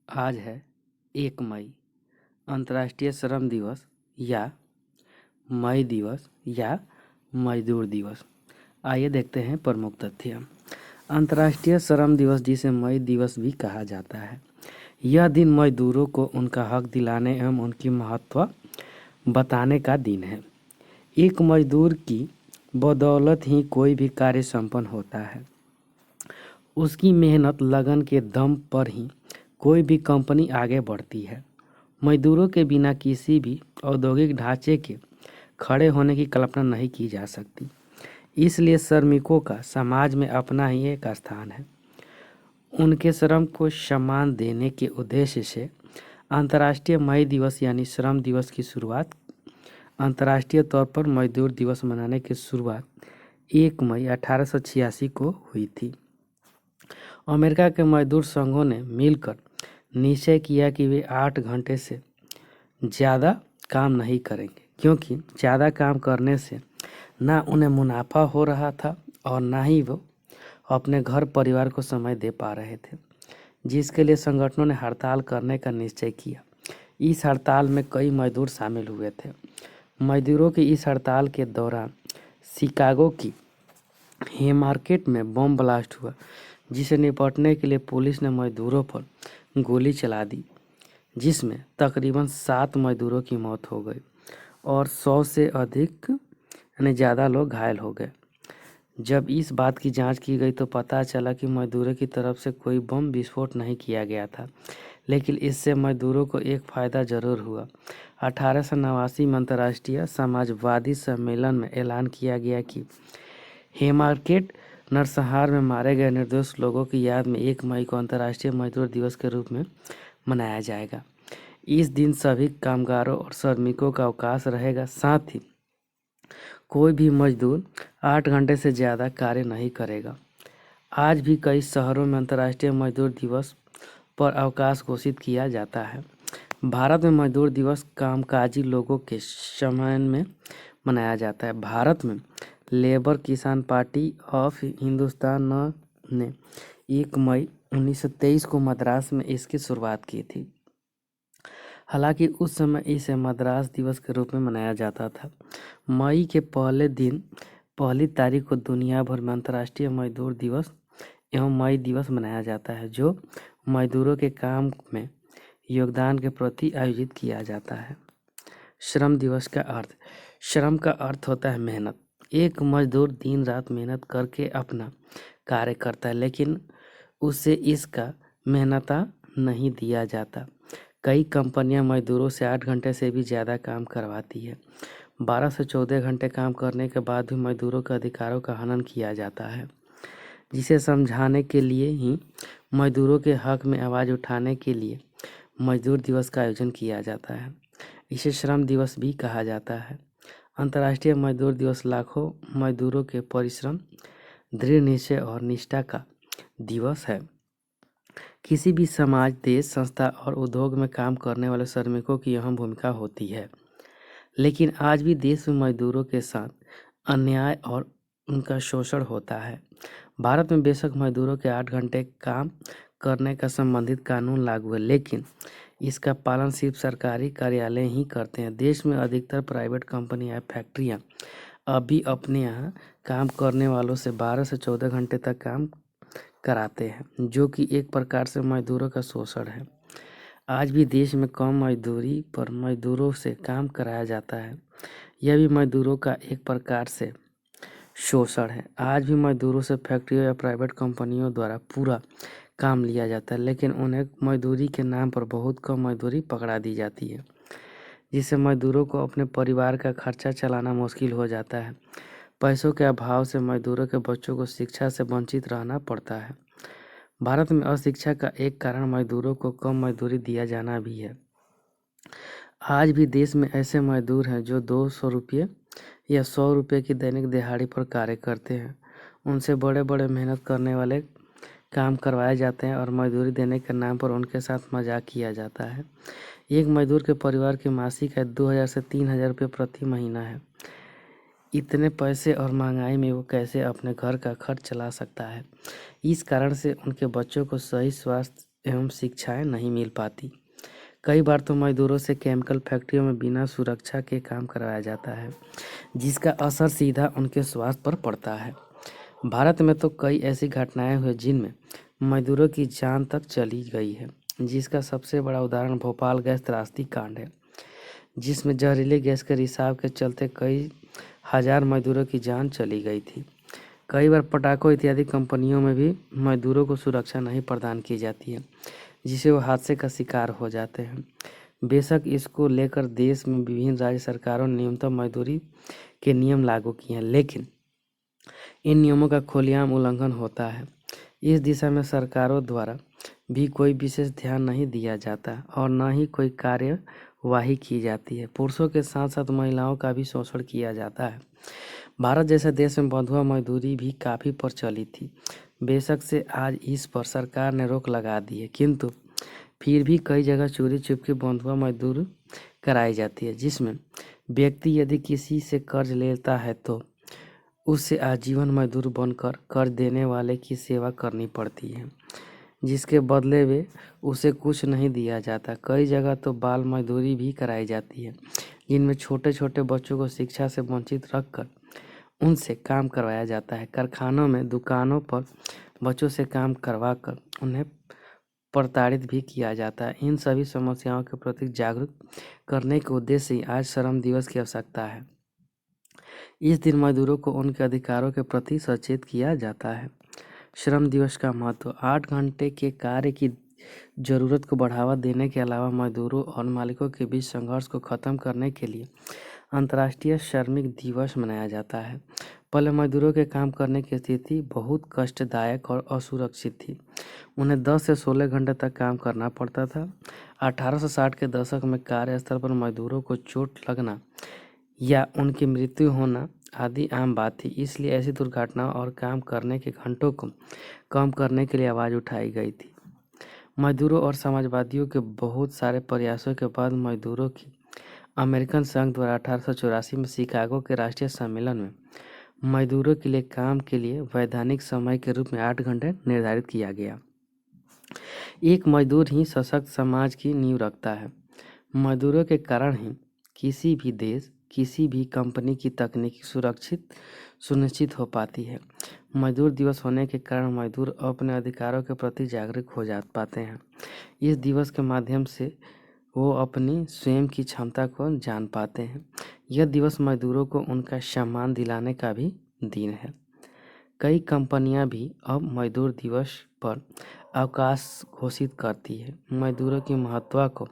आज है 1 मई, अंतर्राष्ट्रीय श्रम दिवस या मई दिवस या मजदूर दिवस। आइए देखते हैं प्रमुख तथ्य। अंतर्राष्ट्रीय श्रम दिवस, जिसे मई दिवस भी कहा जाता है, यह दिन मजदूरों को उनका हक दिलाने एवं उनकी महत्व बताने का दिन है। एक मजदूर की बदौलत ही कोई भी कार्य संपन्न होता है। उसकी मेहनत लगन के दम पर ही कोई भी कंपनी आगे बढ़ती है। मजदूरों के बिना किसी भी औद्योगिक ढांचे के खड़े होने की कल्पना नहीं की जा सकती। इसलिए श्रमिकों का समाज में अपना ही एक स्थान है। उनके श्रम को सम्मान देने के उद्देश्य से अंतर्राष्ट्रीय मई दिवस यानी श्रम दिवस की शुरुआत अंतर्राष्ट्रीय तौर पर मजदूर दिवस मनाने की शुरुआत 1 मई 1886 को हुई थी। अमेरिका के मजदूर संघों ने मिलकर निश्चय किया कि वे 8 घंटे से ज़्यादा काम नहीं करेंगे, क्योंकि ज़्यादा काम करने से ना उन्हें मुनाफा हो रहा था और ना ही वो अपने घर परिवार को समय दे पा रहे थे, जिसके लिए संगठनों ने हड़ताल करने का निश्चय किया। इस हड़ताल में कई मजदूर शामिल हुए थे। मजदूरों की इस हड़ताल के दौरान शिकागो की हेमार्केट में बम ब्लास्ट हुआ, जिसे निपटने के लिए पुलिस ने मजदूरों पर गोली चला दी, जिसमें तकरीबन 7 मजदूरों की मौत हो गई और 100 से अधिक यानी ज़्यादा लोग घायल हो गए। जब इस बात की जांच की गई तो पता चला कि मजदूरों की तरफ से कोई बम विस्फोट नहीं किया गया था, लेकिन इससे मजदूरों को एक फ़ायदा ज़रूर हुआ। 1889 में अंतर्राष्ट्रीय समाजवादी सम्मेलन में ऐलान किया गया कि हेमार्केट नरसंहार में मारे गए निर्दोष लोगों की याद में 1 मई को अंतर्राष्ट्रीय मजदूर दिवस के रूप में मनाया जाएगा। इस दिन सभी कामगारों और श्रमिकों का अवकाश रहेगा। साथ ही कोई भी मजदूर 8 घंटे से ज़्यादा कार्य नहीं करेगा। आज भी कई शहरों में अंतर्राष्ट्रीय मजदूर दिवस पर अवकाश घोषित किया जाता है। भारत में मजदूर दिवस कामकाजी लोगों के सम्मान में मनाया जाता है। भारत में लेबर किसान पार्टी ऑफ हिंदुस्तान ने 1 मई 1923 को मद्रास में इसकी शुरुआत की थी। हालांकि उस समय इसे मद्रास दिवस के रूप में मनाया जाता था। मई के पहले दिन, पहली तारीख को दुनिया भर में अंतर्राष्ट्रीय मजदूर दिवस एवं मई दिवस मनाया जाता है, जो मजदूरों के काम में योगदान के प्रति आयोजित किया जाता है। श्रम दिवस का अर्थ। श्रम का अर्थ होता है मेहनत। एक मजदूर दिन रात मेहनत करके अपना कार्य करता है, लेकिन उसे इसका मेहनता नहीं दिया जाता। कई कंपनियां मजदूरों से 8 घंटे से भी ज़्यादा काम करवाती है। 12 से 14 घंटे काम करने के बाद भी मजदूरों के अधिकारों का हनन किया जाता है, जिसे समझाने के लिए ही मजदूरों के हक में आवाज़ उठाने के लिए मजदूर दिवस का आयोजन किया जाता है। इसे श्रम दिवस भी कहा जाता है। अंतर्राष्ट्रीय मजदूर दिवस लाखों मजदूरों के परिश्रम, दृढ़ निश्चय और निष्ठा का दिवस है। किसी भी समाज, देश, संस्था और उद्योग में काम करने वाले श्रमिकों की अहम भूमिका होती है, लेकिन आज भी देश में मजदूरों के साथ अन्याय और उनका शोषण होता है। भारत में बेशक मजदूरों के 8 घंटे काम करने का संबंधित कानून लागू है, लेकिन इसका पालन सिर्फ सरकारी कार्यालय ही करते हैं। देश में अधिकतर प्राइवेट कंपनी या फैक्ट्रियां अभी अपने यहाँ काम करने वालों से 12 से 14 घंटे तक काम कराते हैं, जो कि एक प्रकार से मजदूरों का शोषण है। आज भी देश में कम मजदूरी पर मजदूरों से काम कराया जाता है। यह भी मजदूरों का एक प्रकार से शोषण है। आज भी मजदूरों से फैक्ट्रियों या प्राइवेट कंपनियों द्वारा पूरा काम लिया जाता है, लेकिन उन्हें मजदूरी के नाम पर बहुत कम मजदूरी पकड़ा दी जाती है, जिससे मजदूरों को अपने परिवार का खर्चा चलाना मुश्किल हो जाता है। पैसों के अभाव से मजदूरों के बच्चों को शिक्षा से वंचित रहना पड़ता है। भारत में अशिक्षा का एक कारण मजदूरों को कम मजदूरी दिया जाना भी है। आज भी देश में ऐसे मजदूर हैं जो 200 रुपये या 100 रुपये की दैनिक दिहाड़ी पर कार्य करते हैं। उनसे बड़े बड़े मेहनत करने वाले काम करवाए जाते हैं और मजदूरी देने के नाम पर उनके साथ मजाक किया जाता है। एक मजदूर के परिवार की मासिक आय 2000 से 3000 रुपये प्रति महीना है। इतने पैसे और महंगाई में वो कैसे अपने घर का खर्च चला सकता है। इस कारण से उनके बच्चों को सही स्वास्थ्य एवं शिक्षाएं नहीं मिल पाती। कई बार तो मजदूरों से केमिकल फैक्ट्रियों में बिना सुरक्षा के काम करवाया जाता है, जिसका असर सीधा उनके स्वास्थ्य पर पड़ता है। भारत में तो कई ऐसी घटनाएं हुई जिनमें मजदूरों की जान तक चली गई है, जिसका सबसे बड़ा उदाहरण भोपाल गैस त्रासदी कांड है, जिसमें जहरीले गैस के रिसाव के चलते कई हजार मजदूरों की जान चली गई थी। कई बार पटाखों इत्यादि कंपनियों में भी मजदूरों को सुरक्षा नहीं प्रदान की जाती है, जिससे वो हादसे का शिकार हो जाते हैं। बेशक इसको लेकर देश में विभिन्न राज्य सरकारों ने न्यूनतम मजदूरी के नियम लागू किए हैं, लेकिन इन नियमों का खुलेआम उल्लंघन होता है। इस दिशा में सरकारों द्वारा भी कोई विशेष ध्यान नहीं दिया जाता और न ही कोई कार्यवाही की जाती है। पुरुषों के साथ साथ महिलाओं का भी शोषण किया जाता है। भारत जैसे देश में बंधुआ मजदूरी भी काफ़ी प्रचलित थी। बेशक से आज इस पर सरकार ने रोक लगा दी है, किंतु फिर भी कई जगह चोरी छिपके बंधुआ मजदूरी कराई जाती है, जिसमें व्यक्ति यदि किसी से कर्ज लेता है तो उससे आजीवन मजदूर बनकर कर्ज देने वाले की सेवा करनी पड़ती है, जिसके बदले में उसे कुछ नहीं दिया जाता। कई जगह तो बाल मजदूरी भी कराई जाती है, जिनमें छोटे छोटे बच्चों को शिक्षा से वंचित रखकर उनसे काम करवाया जाता है। कारखानों में, दुकानों पर बच्चों से काम करवाकर उन्हें प्रताड़ित भी किया जाता है। इन सभी समस्याओं के प्रति जागरूक करने के उद्देश्य से आज श्रम दिवस की आवश्यकता है। इस दिन मजदूरों को उनके अधिकारों के प्रति सचेत किया जाता है। श्रम दिवस का महत्व 8 घंटे के कार्य की जरूरत को बढ़ावा देने के अलावा मजदूरों और मालिकों के बीच संघर्ष को खत्म करने के लिए अंतर्राष्ट्रीय श्रमिक दिवस मनाया जाता है। पहले मजदूरों के काम करने की स्थिति बहुत कष्टदायक और असुरक्षित थी। उन्हें 10 से 16 घंटे तक काम करना पड़ता था। 1860 के दशक में कार्यस्थल पर मजदूरों को चोट लगना या उनकी मृत्यु होना आदि आम बात थी। इसलिए ऐसी दुर्घटनाओं और काम करने के घंटों को कम करने के लिए आवाज़ उठाई गई थी। मजदूरों और समाजवादियों के बहुत सारे प्रयासों के बाद मजदूरों की अमेरिकन संघ द्वारा 1884 में शिकागो के राष्ट्रीय सम्मेलन में मजदूरों के लिए काम के लिए वैधानिक समय के रूप में 8 घंटे निर्धारित किया गया। एक मजदूर ही सशक्त समाज की नींव रखता है। मजदूरों के कारण ही किसी भी देश, किसी भी कंपनी की तकनीकी सुनिश्चित हो पाती है। मजदूर दिवस होने के कारण मजदूर अपने अधिकारों के प्रति जागरूक हो जा पाते हैं। इस दिवस के माध्यम से वो अपनी स्वयं की क्षमता को जान पाते हैं। यह दिवस मजदूरों को उनका सम्मान दिलाने का भी दिन है। कई कंपनियां भी अब मजदूर दिवस पर अवकाश घोषित करती है, मजदूरों की महत्व को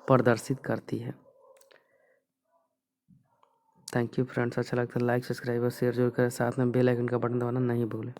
प्रदर्शित करती है। Thank you friends. अच्छा लगता है लाइक, सब्सक्राइब और शेयर जरूर करें। साथ में बेल आइकन का बटन दबाना नहीं भूलें।